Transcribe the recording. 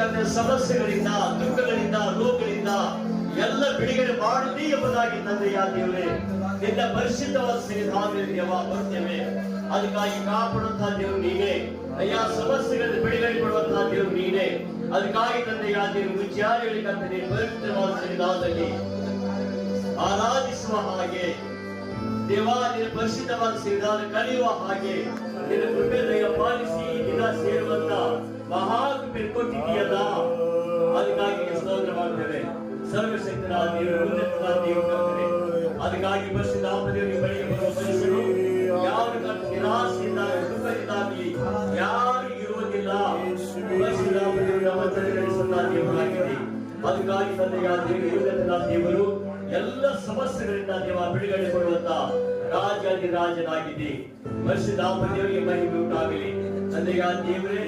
ಕರ್ತನ ಸಮಸ್ಯೆಗಳಿಂದ, ದುಃಖಗಳಿಂದ, ರೋಗಗಳಿಂದ ಎಲ್ಲ ಬಿಡುಗಡೆ ಮಾಡುತ್ತೀ ಎಂಬುದಾಗಿ ತಂದೆಯ ದೇವರೇ ನಿನ್ನ ಪರಿಶುದ್ಧವಾದ ಸನ್ನಿಧಾನದಲ್ಲಿ ಯಾವಾಗ ಬರ್ತೇವೆ. ಅದಕ್ಕಾಗಿ ಕಾಪಾಡುವಂತಹ ದೇವರು ನೀನೇ ಅಯ್ಯ, ಸಮಸ್ಯೆಗಳನ್ನು ಬಿಡುಗಡೆ ಕೊಡುವಂತಹ ದೇವರು ನೀನೇ. ಅದಕ್ಕಾಗಿ ತಂದೆಯ ದೇವರು ವಿಚಾರಗಳಿಗೆ ಕರ್ತನೆ ಪವಿತ್ರವಾದ ಸನ್ನಿಧಾನದಲ್ಲಿ ಆರಾಧಿಸುವ ಹಾಗೆ ದೇವಾ, ನಿನ್ನ ಪರಿಶುದ್ಧವಾದ ಸನ್ನಿಧಾನ ಕಲಿಯುವ ಹಾಗೆ ನಿನ್ನ ಕೃಪೆ ದಯ ಪಾಲಿಸಿ ದಿನ ಸೇರುವಂತ ಮಹಾಕೃಪೆ ಕೊಟ್ಟಿದೆಯಲ್ಲ, ಅದಕ್ಕಾಗಿ ಸ್ತೋತ್ರ ಮಾಡ್ತೇವೆ. ಸರ್ವಶಕ್ತನಾದ ದೇವರು, ಉನ್ನತನಾದ ದೇವರು ಕರ್ತನೆ, ಅದಕ್ಕಾಗಿ ಪರಿಶುದ್ಧ ದೇವರಿಗೆ ಬಳಿಗೆ ಬರುವ ಮನುಷ್ಯರು ಯಾರು ನಿರಾಸೆಯಿಂದ ದುಃಖದಿಂದಾಗಲಿ ಯಾರು ಇರುವುದಿಲ್ಲ. ಪರಿಶುದ್ಧ ದೇವರು ನಮ್ಮ ಜನಗಳಿಸುವ ದೇವರಾಗಿದೆ. ಅದಕ್ಕಾಗಿ ತಂದೆಯ ದೇವರು, ಉನ್ನತನಾದ ದೇವರು ಎಲ್ಲ ಸಮಸ್ಯೆಗಳಿಂದ ದೇವ ಬಿಡುಗಡೆ ಕೊಡುವಂತ ರಾಜನಾಗಿದೆ. ಪರಿಶುದ್ಧ ದೇವರಿಗೆ ಮಹಿಮೆ ಉಂಟಾಗಲಿ. ತಂದೆಯ ದೇವರೇ